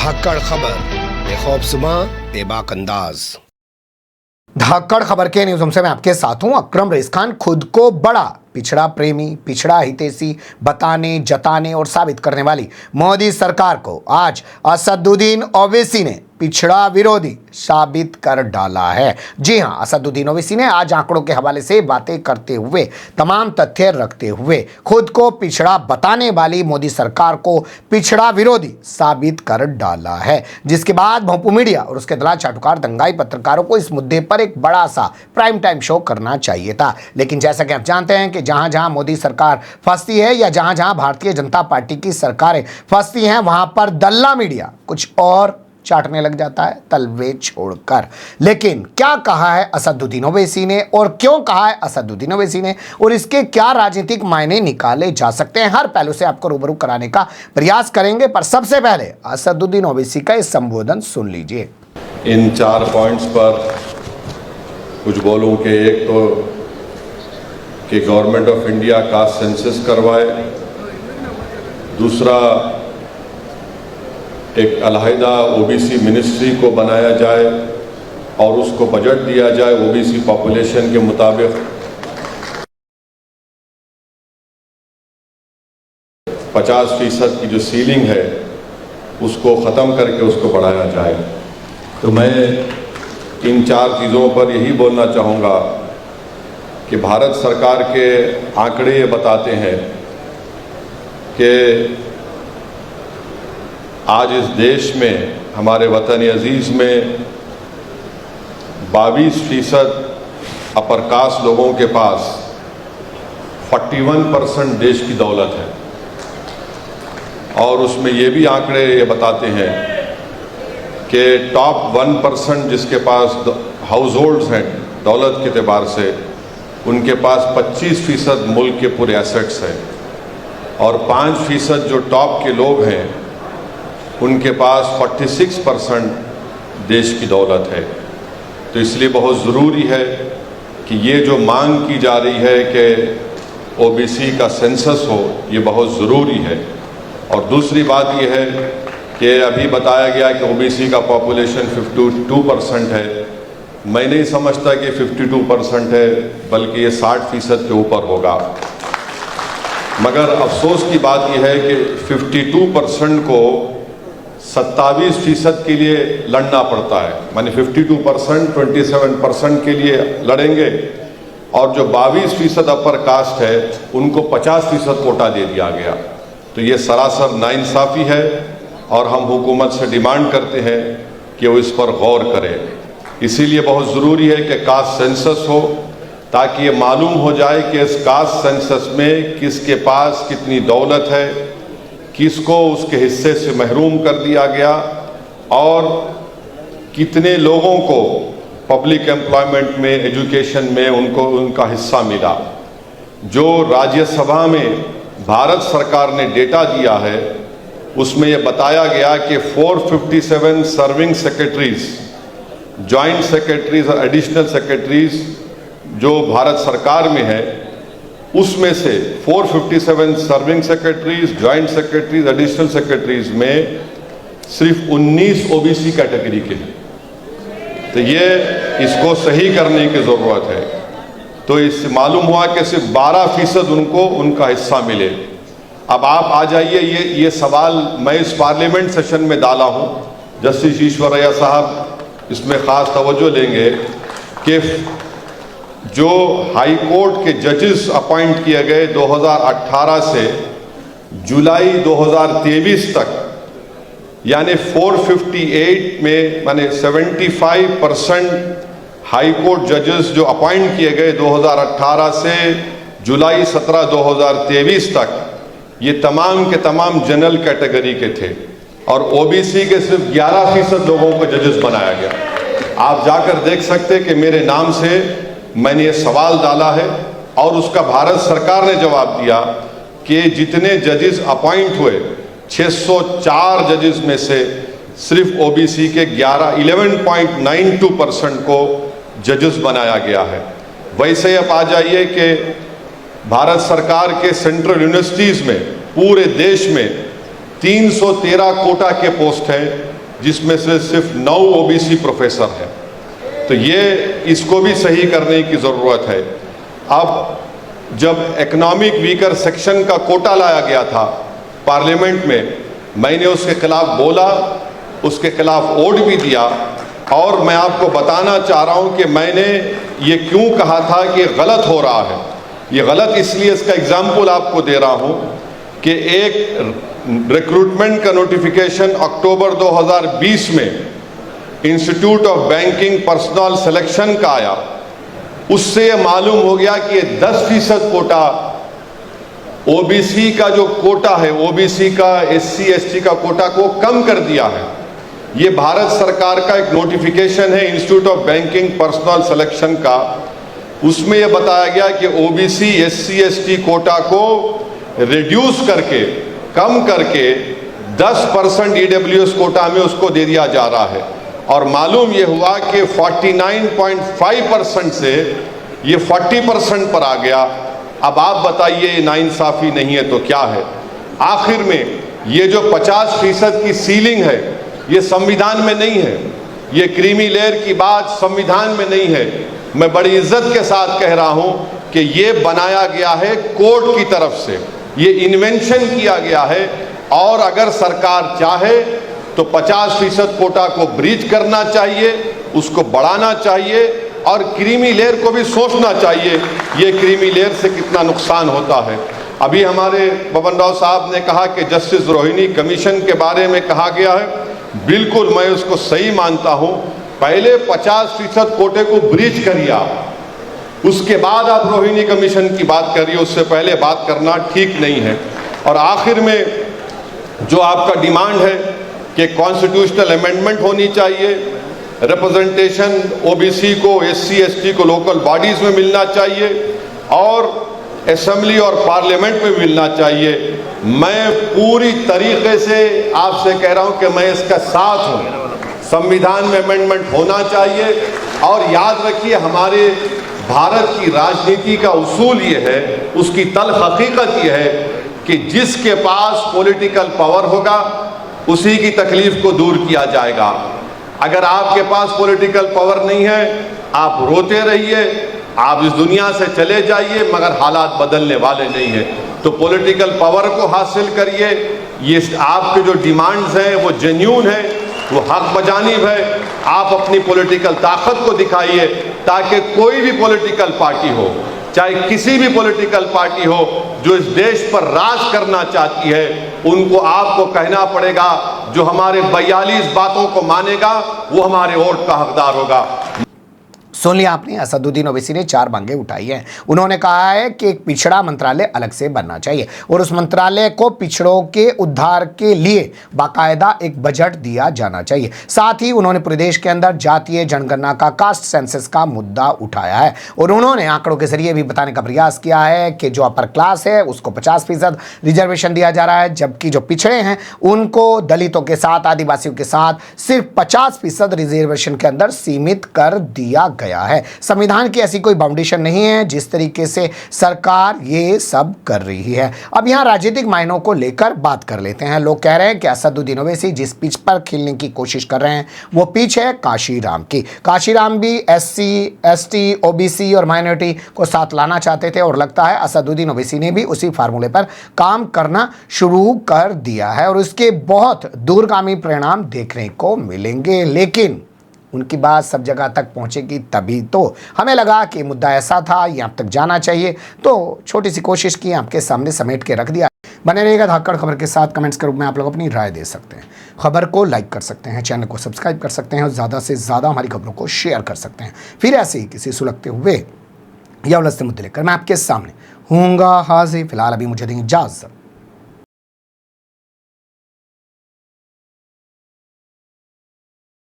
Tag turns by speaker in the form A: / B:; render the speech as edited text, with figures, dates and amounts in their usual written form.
A: धाकड़ खबर बेखौफजुमा बेबाक अंदाज।
B: धाकड़ खबर के न्यूज़ रूम से मैं आपके साथ हूं अकरम रईस खान। खुद को बड़ा पिछड़ा प्रेमी, पिछड़ा हितैषी बताने, जताने और साबित करने वाली मोदी सरकार को आज असदुद्दीन ओवैसी ने पिछड़ा विरोधी साबित कर डाला है। जी हां, असदुद्दीन ओवैसी ने आज आंकड़ों के हवाले से बातें करते हुए, तमाम तथ्य रखते हुए खुद को पिछड़ा बताने वाली मोदी सरकार को पिछड़ा विरोधी साबित कर डाला है, जिसके बाद भोंपू मीडिया और उसके दलाल चाटुकार दंगाई पत्रकारों को इस मुद्दे पर एक बड़ा सा प्राइम टाइम शो करना चाहिए था। लेकिन जैसा कि आप जानते हैं कि जहां जहां मोदी सरकार फंसती है या जहां जहां भारतीय जनता पार्टी की सरकारें फंसती हैं, वहां पर दल्ला मीडिया कुछ और चाटने लग जाता है, तलवे छोड़कर। लेकिन क्या कहा है असदुद्दीन ओवैसी ने और क्यों कहा है असदुद्दीन ओवैसी ने और इसके क्या राजनीतिक मायने निकाले जा सकते हैं, हर पहलू से आपको रूबरू कराने का प्रयास करेंगे। पर सबसे पहले असदुद्दीन ओवैसी का इस संबोधन सुन लीजिए।
C: इन 4 पॉइंट्स पर कुछ बोलूं कि एक तो कि गवर्नमेंट ऑफ इंडिया का सेंसस करवाए, दूसरा एक अलहदा ओबीसी मिनिस्ट्री को बनाया जाए और उसको बजट दिया जाए ओबीसी पॉपुलेशन के मुताबिक। 50% की जो सीलिंग है उसको ख़त्म करके उसको बढ़ाया जाए। तो मैं इन 4 चीज़ों पर यही बोलना चाहूँगा कि भारत सरकार के आंकड़े ये बताते हैं कि आज इस देश में, हमारे वतन अजीज़ में 22% अपर कास्ट लोगों के पास 41% देश की दौलत है। और उसमें ये भी आंकड़े ये बताते हैं कि टॉप 1% जिसके पास हाउस होल्ड्स हैं दौलत के एतबार से, उनके पास 25% मुल्क के पूरे एसेट्स हैं और 5% जो टॉप के लोग हैं उनके पास 46% देश की दौलत है। तो इसलिए बहुत ज़रूरी है कि ये जो मांग की जा रही है कि ओबीसी का सेंसस हो, ये बहुत ज़रूरी है। और दूसरी बात ये है कि अभी बताया गया कि ओबीसी का पॉपुलेशन 52% है। मैं नहीं समझता कि 52% है, बल्कि ये 60% के ऊपर होगा। मगर अफसोस की बात यह है कि 52% को 27% के लिए लड़ना पड़ता है। माने 52% 27% के लिए लड़ेंगे और जो 22% अपर कास्ट है उनको 50% कोटा दे दिया गया। तो ये सरासर नाइंसाफ़ी है और हम हुकूमत से डिमांड करते हैं कि वो इस पर गौर करे। इसीलिए बहुत ज़रूरी है कि कास्ट सेंसस हो, ताकि ये मालूम हो जाए कि इस कास्ट सेंसस में किसके पास कितनी दौलत है, किसको उसके हिस्से से महरूम कर दिया गया और कितने लोगों को पब्लिक एम्प्लॉयमेंट में, एजुकेशन में उनको उनका हिस्सा मिला। जो राज्यसभा में भारत सरकार ने डेटा दिया है उसमें यह बताया गया कि 457 सर्विंग सेक्रेटरीज, जॉइंट सेक्रेटरीज और एडिशनल सेक्रेटरीज जो भारत सरकार में है, उसमें से 457 serving secretaries, joint secretaries, additional secretaries में सिर्फ 19 ओबीसी कैटेगरी के हैं। तो ये इसको सही करने की ज़रूरत है। तो इससे मालूम हुआ कि सिर्फ 12% उनको उनका हिस्सा मिले। अब आप आ जाइए, ये सवाल मैं इस पार्लियामेंट सेशन में डाला हूँ, जस्टिस ईश्वरैया साहब इसमें ख़ास तवज्जो लेंगे कि जो हाई कोर्ट के जजेस अपॉइंट किए गए 2018 से जुलाई 2023 तक, यानी 458 में माने 75% हाई कोर्ट जजेस जो अपॉइंट किए गए 2018 से जुलाई 17 2023 तक, ये तमाम के तमाम जनरल कैटेगरी के थे और ओबीसी के सिर्फ 11% लोगों को जजेस बनाया गया। आप जाकर देख सकते कि मेरे नाम से मैंने ये सवाल डाला है और उसका भारत सरकार ने जवाब दिया कि जितने जजेस अपॉइंट हुए 604 जजेस में से सिर्फ ओबीसी के 11.92% को जजेस बनाया गया है। वैसे आप आ जाइए कि भारत सरकार के सेंट्रल यूनिवर्सिटीज़ में पूरे देश में 313 कोटा के पोस्ट हैं, जिसमें से सिर्फ 9 ओबीसी प्रोफेसर हैं। तो ये इसको भी सही करने की ज़रूरत है। अब जब इकोनॉमिक वीकर सेक्शन का कोटा लाया गया था पार्लियामेंट में, मैंने उसके खिलाफ बोला, उसके खिलाफ वोट भी दिया, और मैं आपको बताना चाह रहा हूं कि मैंने ये क्यों कहा था कि गलत हो रहा है। ये गलत इसलिए, इसका एग्जाम्पल आपको दे रहा हूं कि एक रिक्रूटमेंट का नोटिफिकेशन अक्टूबर 2020 में institute of banking personal selection का आया। उससे ये मालूम हो गया कि 10% कोटा ओबीसी का जो कोटा है, ओबीसी का एससी एसटी का कोटा को कम कर दिया है। ये भारत सरकार का एक नोटिफिकेशन है institute of banking personal selection का। उसमें यह बताया गया कि ओबीसी एससी एसटी कोटा को रिड्यूस करके, कम करके 10% ईडब्ल्यूएस कोटा में उसको दे दिया जा रहा है। और मालूम ये हुआ कि 49.5% से ये 40% पर आ गया। अब आप बताइए, नाइंसाफ़ी नहीं है तो क्या है? आखिर में ये जो 50% की सीलिंग है, ये संविधान में नहीं है। ये क्रीमी लेयर की बात संविधान में नहीं है। मैं बड़ी इज्जत के साथ कह रहा हूं कि ये बनाया गया है कोर्ट की तरफ से, ये इन्वेंशन किया गया है। और अगर सरकार चाहे तो 50% कोटा को ब्रीच करना चाहिए, उसको बढ़ाना चाहिए, और क्रीमी लेयर को भी सोचना चाहिए ये क्रीमी लेयर से कितना नुकसान होता है। अभी हमारे बबन राव साहब ने कहा कि जस्टिस रोहिणी कमीशन के बारे में कहा गया है, बिल्कुल मैं उसको सही मानता हूं। पहले 50% कोटे को ब्रीच करिए आप, उसके बाद आप रोहिणी कमीशन की बात करिए, उससे पहले बात करना ठीक नहीं है। और आखिर में जो आपका डिमांड है कि कॉन्स्टिट्यूशनल अमेंडमेंट होनी चाहिए, रिप्रेजेंटेशन ओबीसी को, एससी एसटी को लोकल बॉडीज में मिलना चाहिए, और असेंबली और पार्लियामेंट में मिलना चाहिए। मैं पूरी तरीके से आपसे कह रहा हूं कि मैं इसका साथ हूं। संविधान में अमेंडमेंट होना चाहिए। और याद रखिए, हमारे भारत की राजनीति का उसूल ये है, उसकी तल हकीकत ये है कि जिसके पास पॉलिटिकल पावर होगा उसी की तकलीफ को दूर किया जाएगा। अगर आपके पास पॉलिटिकल पावर नहीं है, आप रोते रहिए, आप इस दुनिया से चले जाइए, मगर हालात बदलने वाले नहीं है। तो पॉलिटिकल पावर को हासिल करिए। ये आपके जो डिमांड्स हैं वो जेन्यून है, वो हक बजानिब है। आप अपनी पॉलिटिकल ताकत को दिखाइए, ताकि कोई भी पॉलिटिकल पार्टी हो, चाहे किसी भी पॉलिटिकल पार्टी हो, जो इस देश पर राज करना चाहती है, उनको आपको कहना पड़ेगा, जो हमारे 42 बातों को मानेगा वो हमारे वोट का हकदार होगा।
B: सुन लिया आपने, असदुद्दीन ओवैसी ने 4 मांगे उठाई हैं। उन्होंने कहा है कि एक पिछड़ा मंत्रालय अलग से बनना चाहिए और उस मंत्रालय को पिछड़ों के उद्धार के लिए बाकायदा एक बजट दिया जाना चाहिए। साथ ही उन्होंने प्रदेश के अंदर जातीय जनगणना का, कास्ट सेंसस का मुद्दा उठाया है और उन्होंने आंकड़ों के जरिए भी बताने का प्रयास किया है कि जो अपर क्लास है उसको 50% रिजर्वेशन दिया जा रहा है, जबकि जो पिछड़े हैं उनको दलितों के साथ, आदिवासियों के साथ सिर्फ 50% रिजर्वेशन के अंदर सीमित कर दिया गया है। संविधान की ऐसी कोई बाउंडेशन नहीं है जिस तरीके से सरकार ये सब कर रही है। अब यहां राजनीतिक मायनों को लेकर बात कर लेते हैं। लोग कह रहे हैं कि असदुद्दीन ओवैसी जिस पिच पर खेलने की कोशिश कर रहे हैं वो पिच है काशीराम की। काशीराम भी एससी, एसटी, ओबीसी और माइनॉरिटी को साथ लाना चाहते थे और लगता है असदुद्दीन ओवैसी ने भी उसी फार्मूले पर काम करना शुरू कर दिया है और उसके बहुत दूरगामी परिणाम देखने को मिलेंगे। लेकिन उनकी बात सब जगह तक पहुंचेगी तभी तो। हमें लगा कि मुद्दा ऐसा था, ये आप तक जाना चाहिए, तो छोटी सी कोशिश की, आपके सामने समेट के रख दिया। बने रहिएगा धाकड़ खबर के साथ। कमेंट्स के रूप में आप लोग अपनी राय दे सकते हैं, खबर को लाइक कर सकते हैं, चैनल को सब्सक्राइब कर सकते हैं और ज़्यादा से ज़्यादा हमारी खबरों को शेयर कर सकते हैं। फिर ऐसे ही किसी सुलगते हुए या उलझते मुद्दे लेकर मैं आपके सामने हूँगा हाजिर। फिलहाल अभी मुझे देंगे इजाज़त।